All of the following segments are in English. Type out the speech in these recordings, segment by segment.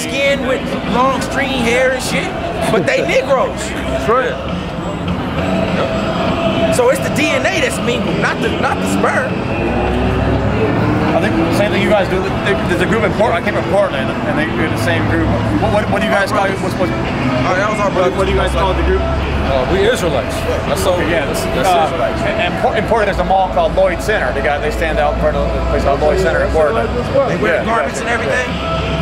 skin with long stringy hair and shit, but they Negroes. That's right. So it's the DNA that's mingled, not the sperm. I think the same thing you guys do. There's a group in Portland. I came from Portland, and they do the same group. What do you guys call it? That was our brother. What do you guys call the group? We Israelites. That's all. Yeah, that's Israelites. And in Portland, there's a mall called Lloyd Center. They stand out in front of the place called Lloyd Center in Portland. They wear garments and everything.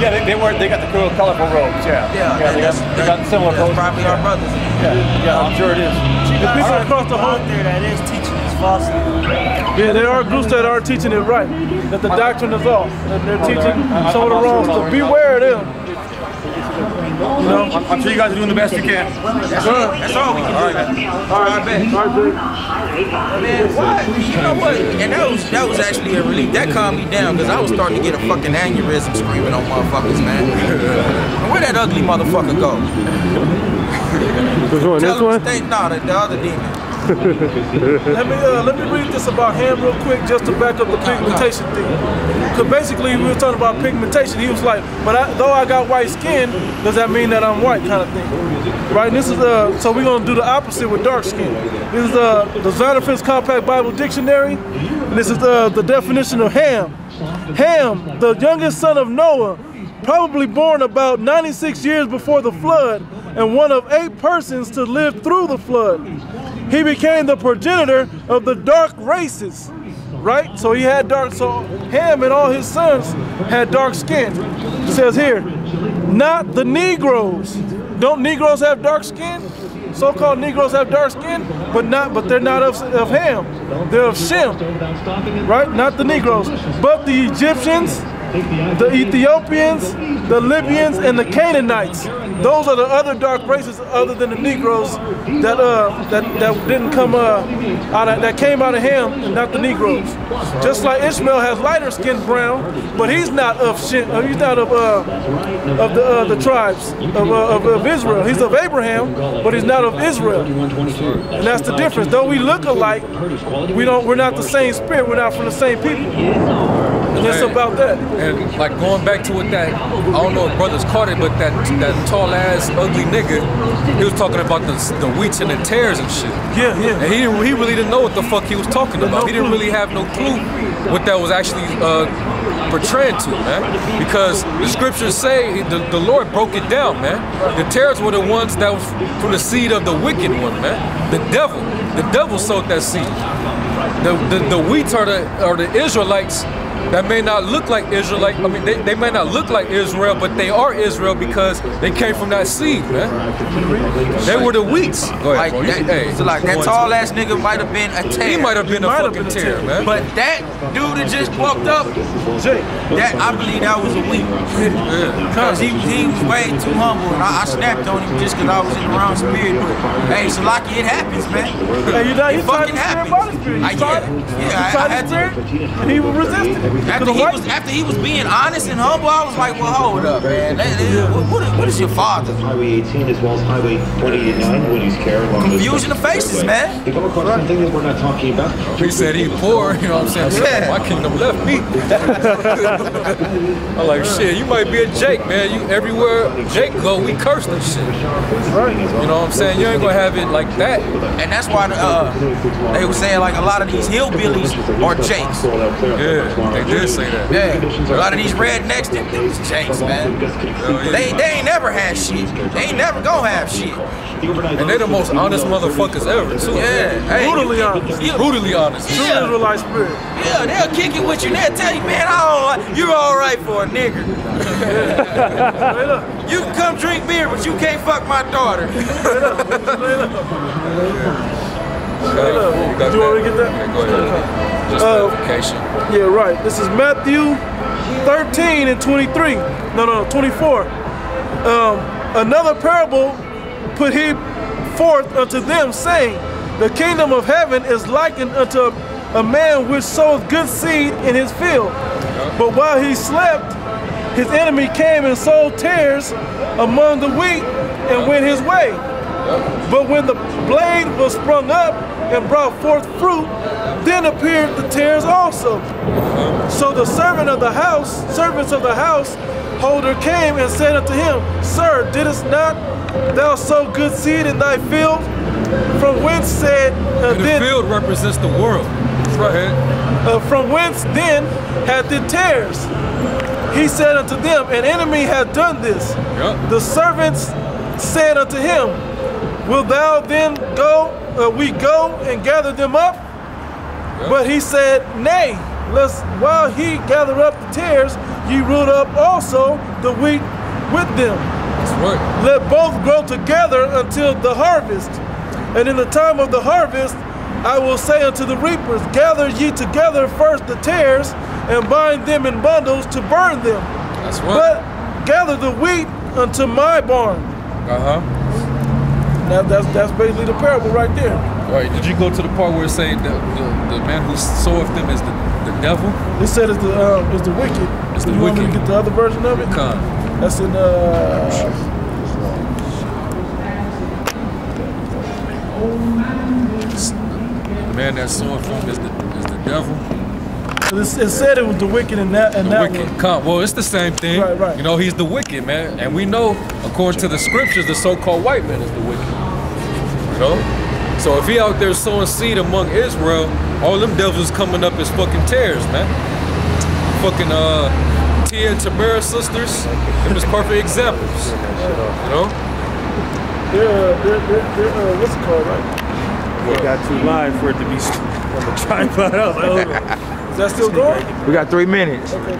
Yeah, they got the cool, colorful robes. Yeah, they got similar clothes. Probably our brothers. Yeah, I'm sure it is. The people across the whole there that is teaching is false. Yeah, there are groups that are teaching it right, that the doctrine is off, that they're teaching some of the wrong stuff. Beware of them. You know? I'm sure you guys are doing the best you can. That's all we can do. All right, man. Why? You know what? And that was actually a relief. That calmed me down because I was starting to get a fucking aneurysm screaming on motherfuckers, man. And where that ugly motherfucker go? Which one? This one? No, the other demon. Let me read this about Ham real quick just to back up the pigmentation thing. Because basically we were talking about pigmentation. He was like, but though I got white skin, does that mean that I'm white kind of thing? Right, and this is so we're going to do the opposite with dark skin. This is the Zondervan's Compact Bible Dictionary. And this is the definition of Ham. Ham, the youngest son of Noah, probably born about 96 years before the flood, and one of 8 persons to live through the flood. He became the progenitor of the dark races, right? So he had dark, so Ham and all his sons had dark skin. It says here, not the Negroes. Don't Negroes have dark skin? So-called Negroes have dark skin, but they're not of Ham. They're of Shem, right? Not the Negroes, but the Egyptians, the Ethiopians, the Libyans, and the Canaanites. Those are the other dark races other than the Negroes that didn't come that came out of Ham, and not the Negroes. Just like Ishmael has lighter skinned brown, but he's not of he's not of the tribes of Israel. He's of Abraham, but he's not of Israel. And that's the difference. Though we look alike, we're not the same spirit. We're not from the same people. And it's about that. And like going back to what that, I don't know if brothers caught it, but that tall ass ugly nigga, he was talking about the wheats and the tares and shit. Yeah, yeah. And he really didn't know what the fuck he was talking about. He didn't really have no clue what that was actually portraying to, man. Because the scriptures say the Lord broke it down, man. The tares were the ones that was from the seed of the wicked one, man. The devil sowed that seed. The wheats are the Israelites that may not look like Israelite. I mean, they may not look like Israel, but they are Israel because they came from that seed, man. They were the wheats. Go ahead, like so like that tall ass nigga might have been a tear. He might have been a fucking tear, man. But that dude that just walked up, that I believe that was a wheat. Because he was way too humble, and I snapped on him just because I was in the wrong spirit. But hey, so like it happens, man. Hey, it fucking happens. I had to. And he was resisting. After he was being honest and humble, I was like, well, hold up, man. What is your father? Highway 18 as well as Highway 189, Woody's Care. Confusion of faces, man. They come across something that we're not talking about. He said he poor, you know what I'm saying? Yeah. My kingdom left me. I'm like, shit, you might be a Jake, man. You everywhere Jake go, we curse that shit. You know what I'm saying? You ain't gonna have it like that. And that's why they were saying like a lot of these hillbillies are Jakes. Yeah. They did say that. Yeah, a lot of these rednecks, them was Jakes, man. They ain't never had shit. They ain't never gonna have shit. And they the most honest motherfuckers ever, too. Yeah, hey, brutally honest. Brutally honest. True Israelite spirit. Yeah, they'll kick it with you. They'll tell you, man, you're all right for a nigger. You can come drink beer, but you can't fuck my daughter. Do you want me to get that? Yeah, go ahead. Just verification. Yeah, right. This is Matthew 13 and 23. No, 24. Another parable put he forth unto them, saying, the kingdom of heaven is likened unto a man which soweth good seed in his field. But while he slept, his enemy came and sowed tares among the wheat and went his way. But when the blade was sprung up and brought forth fruit, then appeared the tares also. So the servants of the house holder came and said unto him, Sir, didst not thou sow good seed in thy field? From whence said the field represents the world. Right. From whence then hath it tares? He said unto them, An enemy hath done this. Yep. The servants said unto him, Wilt thou then go? We go and gather them up? Yep. But he said, Nay, lest while he gather up the tares, ye root up also the wheat with them. That's right. Let both grow together until the harvest. And in the time of the harvest, I will say unto the reapers, Gather ye together first the tares, and bind them in bundles to burn them. That's right. But gather the wheat unto my barn. That's basically the parable right there. Right. Did you go to the part where it say the man who soweth them is the devil? It said it's the wicked. It's the you wicked. Want me to get the other version of it? That's in the man that soweth them is the devil. It said it was the wicked in that wicked. one. Well, it's the same thing. Right. You know, he's the wicked, man. And we know, according to the scriptures, the so-called white man is the wicked. You know? So if he out there sowing seed among Israel, all them devils coming up as fucking tares, man. Fucking Tia and Tamara sisters, them is perfect examples. You know? They're what's it called, right? We got too live for it to be on the tripod. I was like, hold on. Is that still going? We got 3 minutes. Okay,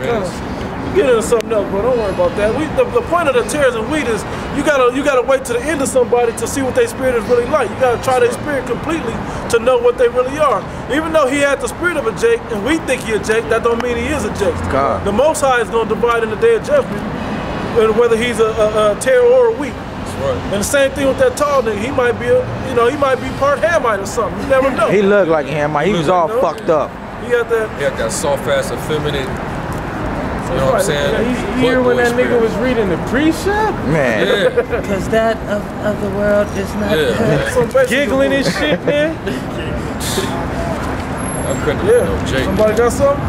get into something else, bro. Don't worry about that. The point of the tares and wheat is you gotta wait to the end of somebody to see what their spirit is really like. You gotta try their spirit completely to know what they really are. Even though he had the spirit of a Jake and we think he a Jake, that don't mean he is a Jake. God. The Most High is gonna divide in the day of judgment whether he's a tare or a wheat. Right. And the same thing with that tall nigga. He might be part Hamite or something. You never know. He looked like Hamite. He was all fucked up. He had that soft ass, effeminate. You know what I'm saying? You hear when that nigga was reading the precept? Man. Yeah. Because that of the world is not good. Giggling and shit, man. I couldn't know Jake. Somebody got something?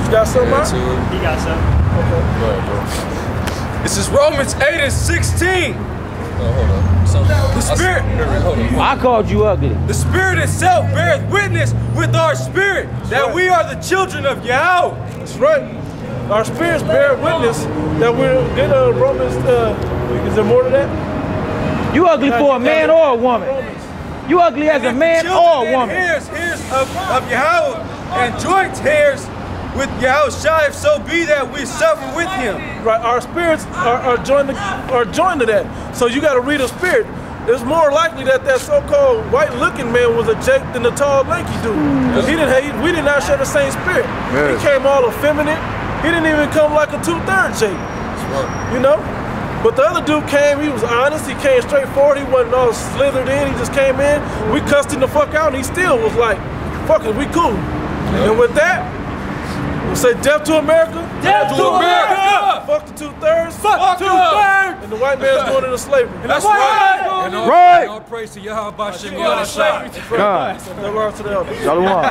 You got something, man? He got something. Okay. This is Romans 8:16. Oh, hold on. The Spirit. Hold on. I called you ugly. The Spirit itself bears witness with our spirit that we are the children of Yahweh. That's right. Our spirits bear witness that we're in Romans. Is there more to that? You ugly for a man or a woman. You ugly as a man or a woman. Hairs of Yahweh and joint hairs with Yahushua, if so be that we suffer with him. Right, our spirits are joined to that. So you got to read a spirit. It's more likely that so-called white-looking man was a Jake than the tall, lanky dude. Because we did not share the same spirit. He came all effeminate. He didn't even come like a 2/3 Jake. You know? But the other dude came, he was honest, he came straight forward, he wasn't all slithered in, he just came in. We cussed him the fuck out and he still was like, fuck it, we cool. And with that, we'll say death to America. Death to America! Fuck the 2/3. Fuck 2/3! And the white man's going into slavery. That's right! And all praise to Yahweh Bashem Yahushua. God. Shalom to the elders. Shalom.